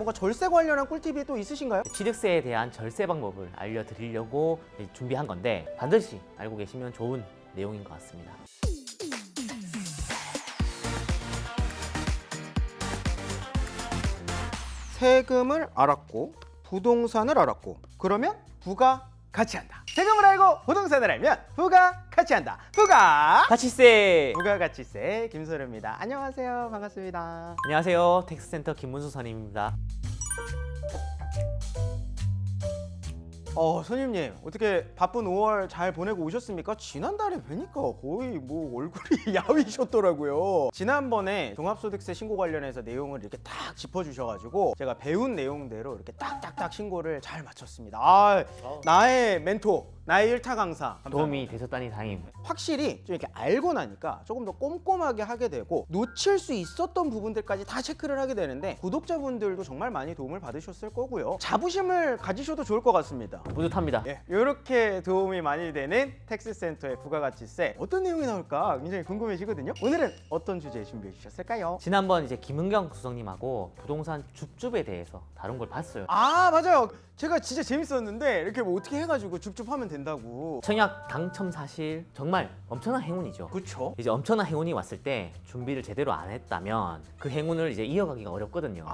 뭔가 절세 관련한 꿀팁이 또 있으신가요? 취득세에 대한 절세 방법을 알려드리려고 준비한 건데 반드시 알고 계시면 좋은 내용인 것 같습니다. 세금을 알았고 부동산을 알았고 그러면 부가 같이 한다. 세금을 알고 부동산을 알면 부가 같이 한다. 가치세! 부가가치세 김소르입니다. 안녕하세요. 반갑습니다. 안녕하세요. 텍스센터 김문수 선임입니다. 선임님 어떻게 바쁜 5월 잘 보내고 오셨습니까? 지난달에 뵈니까 거의 뭐 얼굴이 야위셨더라고요. 지난번에 종합소득세 신고 관련해서 내용을 이렇게 딱 짚어주셔가지고 제가 배운 내용대로 이렇게 딱딱딱 신고를 잘 마쳤습니다. 나의 멘토, 나의 일타 강사 도움이 되셨다니 다행입니다. 확실히 좀 이렇게 알고 나니까 조금 더 꼼꼼하게 하게 되고 놓칠 수 있었던 부분들까지 다 체크를 하게 되는데 구독자분들도 정말 많이 도움을 받으셨을 거고요. 자부심을 가지셔도 좋을 것 같습니다. 뿌듯합니다. 이렇게 도움이 많이 되는 텍스센터의 부가가치세 어떤 내용이 나올까 굉장히 궁금해지거든요. 오늘은 어떤 주제 준비해 주셨을까요? 지난번 김은경 수석님하고 부동산 줍줍에 대해서 다룬 걸 봤어요. 맞아요. 제가 진짜 재밌었는데 이렇게 뭐 어떻게 해가지고 줍줍하면 된다고. 청약 당첨 사실 정말 엄청난 행운이죠. 그쵸? 이제 엄청난 행운이 왔을 때 준비를 제대로 안 했다면 그 행운을 이제 이어가기가 어렵거든요.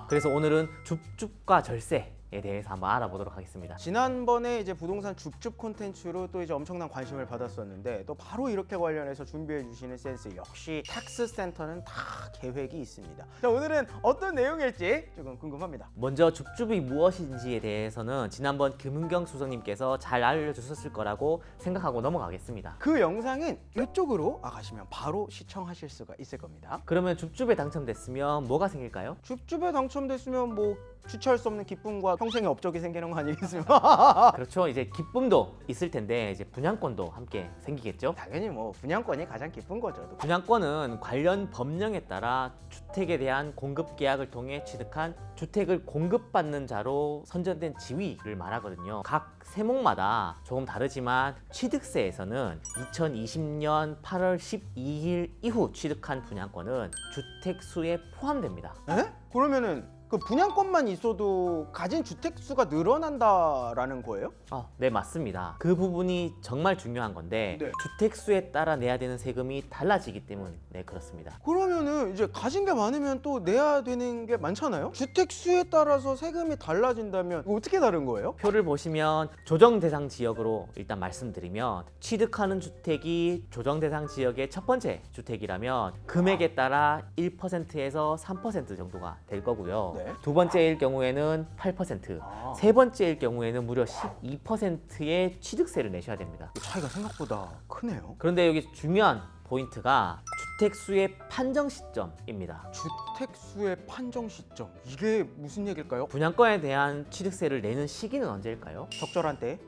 그래서 오늘은 줍줍과 절세에 대해서 한번 알아보도록 하겠습니다. 지난번에 이제 부동산 줍줍 콘텐츠로 또 이제 엄청난 관심을 받았었는데 또 바로 이렇게 관련해서 준비해 주시는 센스 역시 텍스센터는 다 계획이 있습니다. 자, 오늘은 어떤 내용일지 조금 궁금합니다. 먼저 줍줍이 무엇인지에 대해서는 지난번 김은경 수석님께서 잘 알려주셨을 거라고 생각하고 넘어가겠습니다. 그 영상은 이쪽으로 가시면 바로 시청하실 수가 있을 겁니다. 그러면 줍줍에 당첨됐으면 뭐가 생길까요? 줍줍에 당첨됐으면 뭐 주체할 수 없는 기쁨과 평생의 업적이 생기는 거 아니겠습니까? 그렇죠. 이제 기쁨도 있을 텐데 이제 분양권도 함께 생기겠죠. 당연히 뭐 분양권이 가장 기쁜 거죠. 분양권은 관련 법령에 따라 주택에 대한 공급 계약을 통해 취득한 주택을 공급받는 자로 선정된 지위를 말하거든요. 각 세목마다 조금 다르지만 취득세에서는 2020년 8월 12일 이후 취득한 분양권은 주택수에 포함됩니다. 에? 그러면은 그 분양권만 있어도 가진 주택 수가 늘어난다라는 거예요? 네, 맞습니다. 그 부분이 정말 중요한 건데 네. 주택수에 따라 내야 되는 세금이 달라지기 때문에 그렇습니다. 그러면은 이제 가진 게 많으면 또 내야 되는 게 많잖아요? 주택 수에 따라서 세금이 달라진다면 이거 어떻게 다른 거예요? 표를 보시면 조정 대상 지역으로 일단 말씀드리면 취득하는 주택이 조정 대상 지역의 첫 번째 주택이라면 금액에 따라 1%에서 3% 정도가 될 거고요. 네. 두 번째일 경우에는 8%, 세 번째일 경우에는 무려 12%의 취득세를 내셔야 됩니다. 차이가 생각보다 크네요. 그런데 여기 중요한 포인트가 주택수의 판정 시점입니다. 주택수의 판정 시점 이게 무슨 얘기일까요? 분양권에 대한 취득세를 내는 시기는 언제일까요? 적절한 때?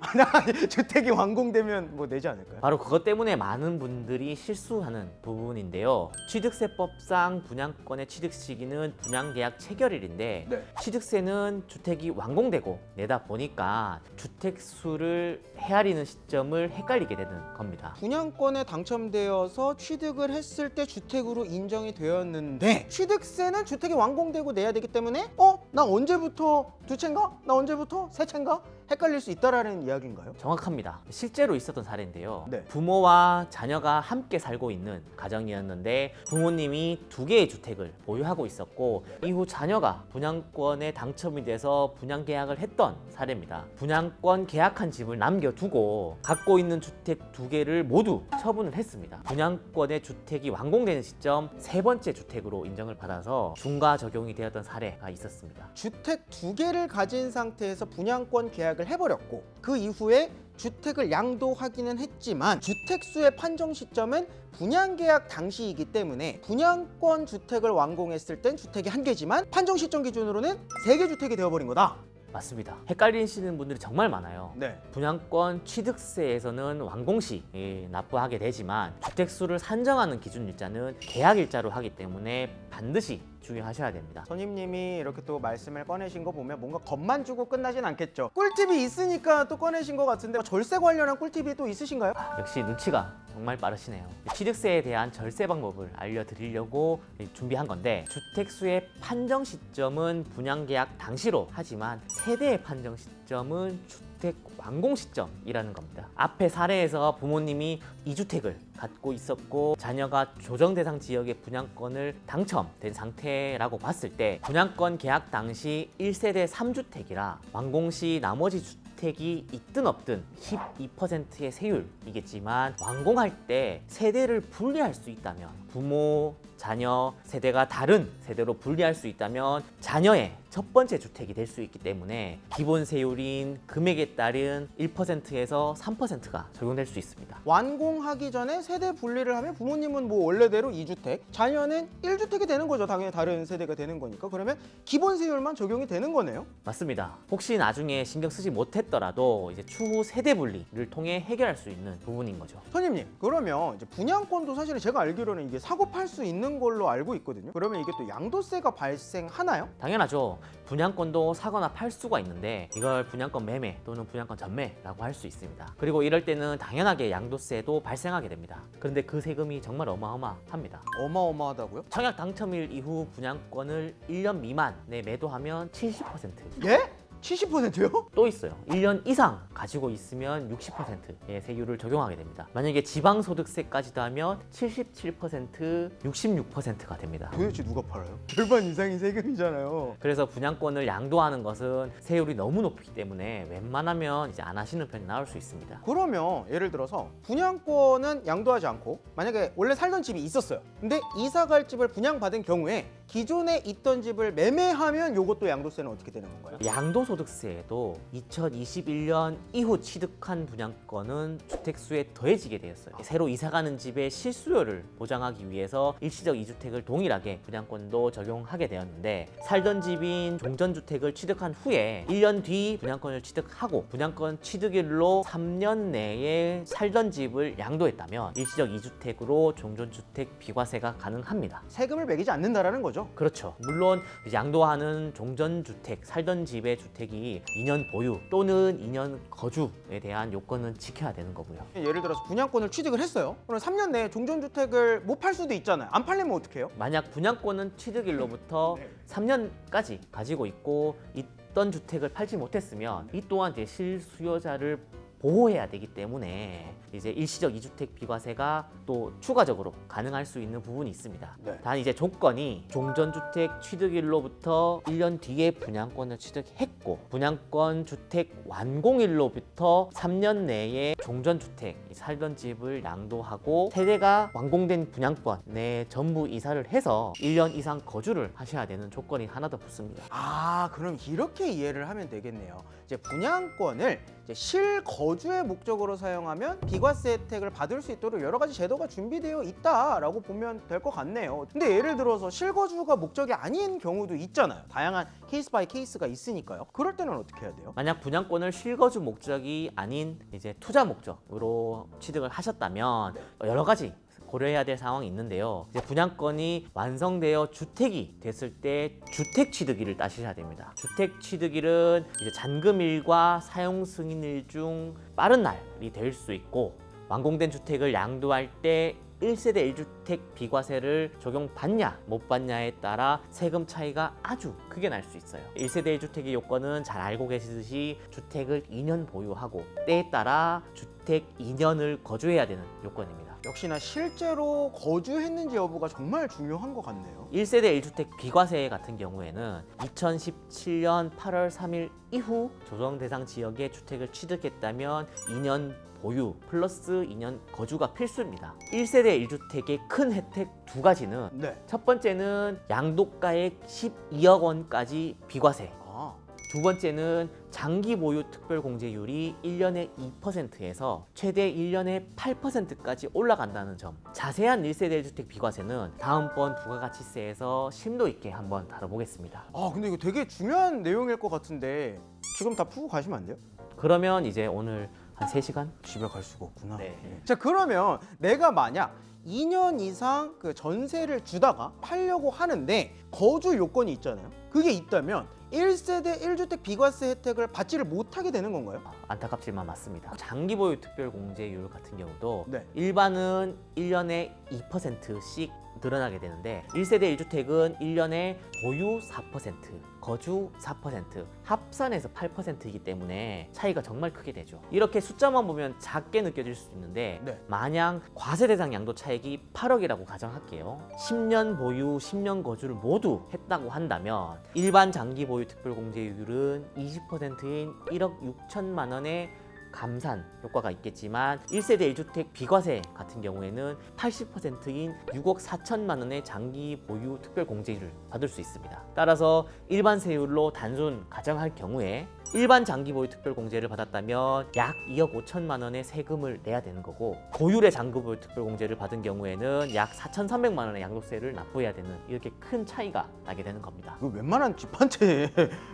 주택이 완공되면 뭐 내지 않을까요? 바로 그것 때문에 많은 분들이 실수하는 부분인데요. 취득세법상 분양권의 취득 시기는 분양계약 체결일인데 네. 취득세는 주택이 완공되고 내다 보니까 주택수를 헤아리는 시점을 헷갈리게 되는 겁니다. 분양권에 당첨되어서 취득을 했을 때 주택으로 인정이 되었는데 취득세는 주택이 완공되고 내야 되기 때문에 나 언제부터 두 채인가? 나 언제부터 세 채인가? 헷갈릴 수 있다라는 이야기인가요? 정확합니다. 실제로 있었던 사례인데요. 네. 부모와 자녀가 함께 살고 있는 가정이었는데 부모님이 두 개의 주택을 보유하고 있었고 이후 자녀가 분양권에 당첨이 돼서 분양 계약을 했던 사례입니다. 분양권 계약한 집을 남겨두고 갖고 있는 주택 두 개를 모두 처분을 했습니다. 분양권의 주택이 완공되는 시점 세 번째 주택으로 인정을 받아서 중과 적용이 되었던 사례가 있었습니다. 주택 두 개를 가진 상태에서 분양권 계약을 해버렸고 그 이후에 주택을 양도하기는 했지만 주택수의 판정 시점은 분양계약 당시이기 때문에 분양권 주택을 완공했을 땐 주택이 한 개지만 판정 시점 기준으로는 세 개 주택이 되어버린 거다. 맞습니다. 헷갈리시는 분들이 정말 많아요. 네. 분양권 취득세에서는 완공시 납부하게 되지만 주택수를 산정하는 기준일자는 계약일자로 하기 때문에 반드시 주의하셔야 됩니다. 선임님이 이렇게 또 말씀을 꺼내신 거 보면 뭔가 겁만 주고 끝나진 않겠죠. 꿀팁이 있으니까 또 꺼내신 것 같은데 절세 관련한 꿀팁이 또 있으신가요? 역시 눈치가 정말 빠르시네요. 취득세에 대한 절세 방법을 알려드리려고 준비한 건데, 주택수의 판정 시점은 분양계약 당시로 하지만 세대의 판정 시점은 주택 완공 시점이라는 겁니다. 앞의 사례에서 부모님이 2주택을 갖고 있었고 자녀가 조정 대상 지역의 분양권을 당첨된 상태라고 봤을 때, 분양권 계약 당시 1세대 3주택이라 완공 시 나머지 주택이 있든 없든 12%의 세율이겠지만, 완공할 때 세대를 분리할 수 있다면, 부모, 자녀 세대가 다른 세대로 분리할 수 있다면 자녀의 첫 번째 주택이 될 수 있기 때문에 기본 세율인 금액에 따른 1%에서 3%가 적용될 수 있습니다. 완공하기 전에 세대 분리를 하면 부모님은 뭐 원래대로 2주택, 자녀는 1주택이 되는 거죠. 당연히 다른 세대가 되는 거니까. 그러면 기본 세율만 적용이 되는 거네요. 맞습니다. 혹시 나중에 신경 쓰지 못했더라도 이제 추후 세대 분리를 통해 해결할 수 있는 부분인 거죠. 선임님, 그러면 이제 분양권도 사실은 제가 알기로는 이게 사고 팔 수 있는 걸로 알고 있거든요. 그러면 이게 또 양도세가 발생하나요? 당연하죠. 분양권도 사거나 팔 수가 있는데 이걸 분양권 매매 또는 분양권 전매라고 할 수 있습니다. 그리고 이럴 때는 당연하게 양도세도 발생하게 됩니다. 그런데 그 세금이 정말 어마어마합니다. 어마어마하다고요? 청약 당첨일 이후 분양권을 1년 미만에 매도하면 70%. 예? 70%요? 또 있어요. 1년 이상 가지고 있으면 60%의 세율을 적용하게 됩니다. 만약에 지방소득세까지도 하면 77%, 66%가 됩니다. 도대체 누가 팔아요? 절반 이상이 세금이잖아요. 그래서 분양권을 양도하는 것은 세율이 너무 높기 때문에 웬만하면 이제 안 하시는 편이 나올 수 있습니다. 그러면 예를 들어서 분양권은 양도하지 않고 만약에 원래 살던 집이 있었어요. 근데 이사 갈 집을 분양받은 경우에 기존에 있던 집을 매매하면 요것도 양도세는 어떻게 되는 건가요? 양도소득세에도 2021년 이후 취득한 분양권은 주택수에 더해지게 되었어요. 새로 이사가는 집의 실수요를 보장하기 위해서 일시적 2주택을 동일하게 분양권도 적용하게 되었는데, 살던 집인 종전주택을 취득한 후에 1년 뒤 분양권을 취득하고 분양권 취득일로 3년 내에 살던 집을 양도했다면 일시적 2주택으로 종전주택 비과세가 가능합니다. 세금을 매기지 않는다라는 거죠. 그렇죠. 물론 양도하는 종전주택, 살던 집의 주택이 2년 보유 또는 2년 거주에 대한 요건은 지켜야 되는 거고요. 예를 들어서 분양권을 취득을 했어요. 그럼 3년 내에 종전주택을 못 팔 수도 있잖아요. 안 팔리면 어떡해요? 만약 분양권은 취득일로부터 3년까지 가지고 있고 있던 주택을 팔지 못했으면 이 또한 이제 실수요자를 보호해야 되기 때문에 이제 일시적 2주택 비과세가 또 추가적으로 가능할 수 있는 부분이 있습니다. 네. 단 이제 조건이 종전주택 취득일로부터 1년 뒤에 분양권을 취득했고 분양권 주택 완공일로부터 3년 내에 종전주택 살던 집을 양도하고 세대가 완공된 분양권에 전부 이사를 해서 1년 이상 거주를 하셔야 되는 조건이 하나 더 붙습니다. 아, 그럼 이렇게 이해를 하면 되겠네요. 이제 분양권을 이제 실거주의 목적으로 사용하면 비과세 혜택을 받을 수 있도록 여러 가지 제도가 준비되어 있다라고 보면 될 것 같네요. 근데 예를 들어서 실거주가 목적이 아닌 경우도 있잖아요. 다양한 케이스 바이 케이스가 있으니까요. 그럴 때는 어떻게 해야 돼요? 만약 분양권을 실거주 목적이 아닌 이제 투자 목적으로 취득을 하셨다면 여러 가지 고려해야 될 상황이 있는데요. 이제 분양권이 완성되어 주택이 됐을 때 주택 취득일을 따지셔야 됩니다. 주택 취득일은 이제 잔금일과 사용 승인일 중 빠른 날이 될 수 있고, 완공된 주택을 양도할 때 1세대 1주택 비과세를 적용받냐 못 받냐에 따라 세금 차이가 아주 크게 날 수 있어요. 1세대 1주택의 요건은 잘 알고 계시듯이 주택을 2년 보유하고 때에 따라 주택 2년을 거주해야 되는 요건입니다. 역시나 실제로 거주했는지 여부가 정말 중요한 것 같네요. 1세대 1주택 비과세 같은 경우에는 2017년 8월 3일 이후 조정 대상 지역에 주택을 취득했다면 2년 보유 플러스 2년 거주가 필수입니다. 1세대 1주택의 큰 혜택 두 가지는 네. 첫 번째는 양도가액 12억 원까지 비과세, 아, 두 번째는 장기 보유 특별 공제율이 1년에 2%에서 최대 1년에 8%까지 올라간다는 점. 자세한 1세대 1주택 비과세는 다음번 부가가치세에서 심도 있게 한번 다뤄보겠습니다. 근데 이거 되게 중요한 내용일 것 같은데 지금 다 푸고 가시면 안 돼요? 그러면 이제 오늘 한 3시간? 집에 갈 수가 없구나. 네. 자, 그러면 내가 만약 2년 이상 그 전세를 주다가 팔려고 하는데 거주 요건이 있잖아요. 그게 있다면 1세대 1주택 비과세 혜택을 받지를 못하게 되는 건가요? 안타깝지만 맞습니다. 장기 보유 특별 공제율 같은 경우도 네. 일반은 1년에 2%씩 늘어나게 되는데 1세대 1주택은 1년에 보유 4%, 거주 4%, 합산해서 8%이기 때문에 차이가 정말 크게 되죠. 이렇게 숫자만 보면 작게 느껴질 수 있는데 네. 만약 과세 대상 양도 차익이 8억이라고 가정할게요. 10년 보유, 10년 거주를 모두 했다고 한다면 일반 장기 보유 특별 공제율은 20%인 1억 6천만 원의 감산 효과가 있겠지만 1세대 1주택 비과세 같은 경우에는 80%인 6억 4천만 원의 장기 보유 특별 공제율을 받을 수 있습니다. 따라서 일반 세율로 단순 가정할 경우에 일반 장기 보유 특별 공제를 받았다면 약 2억 5천만 원의 세금을 내야 되는 거고 고율의 장기 보유 특별 공제를 받은 경우에는 약 4,300만 원의 양도세를 납부해야 되는 이렇게 큰 차이가 나게 되는 겁니다. 그 웬만한 집 한 채에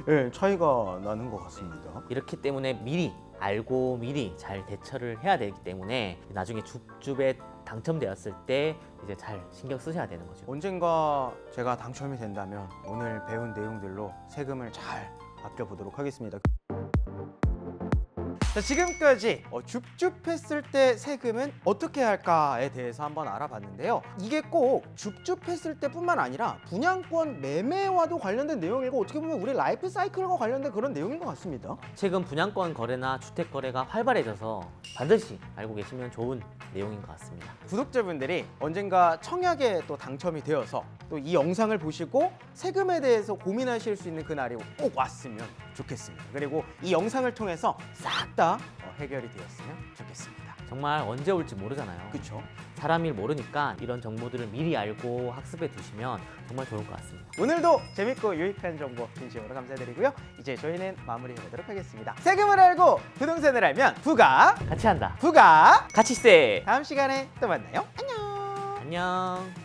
예, 차이가 나는 것 같습니다. 이렇기 때문에 미리 알고 미리 잘 대처를 해야 되기 때문에 나중에 줍줍에 당첨되었을 때 이제 잘 신경 쓰셔야 되는 거죠. 언젠가 제가 당첨이 된다면 오늘 배운 내용들로 세금을 잘 아껴보도록 하겠습니다. 자, 지금까지 줍줍했을 때 세금은 어떻게 할까에 대해서 한번 알아봤는데요. 이게 꼭 줍줍했을 때뿐만 아니라 분양권 매매와도 관련된 내용이고 어떻게 보면 우리 라이프 사이클과 관련된 그런 내용인 것 같습니다. 최근 분양권 거래나 주택 거래가 활발해져서 반드시 알고 계시면 좋은 내용인 것 같습니다. 구독자분들이 언젠가 청약에 또 당첨이 되어서 또 이 영상을 보시고 세금에 대해서 고민하실 수 있는 그날이 꼭 왔으면 좋겠습니다. 그리고 이 영상을 통해서 싹 다 해결이 되었으면 좋겠습니다. 정말 언제 올지 모르잖아요. 그렇죠? 사람 일 모르니까 이런 정보들을 미리 알고 학습해 두시면 정말 좋을 것 같습니다. 오늘도 재밌고 유익한 정보 진심으로 감사드리고요. 이제 저희는 마무리해보도록 하겠습니다. 세금을 알고 부동산을 알면 부가 같이 한다. 부가 같이 세. 다음 시간에 또 만나요. 안녕. 안녕.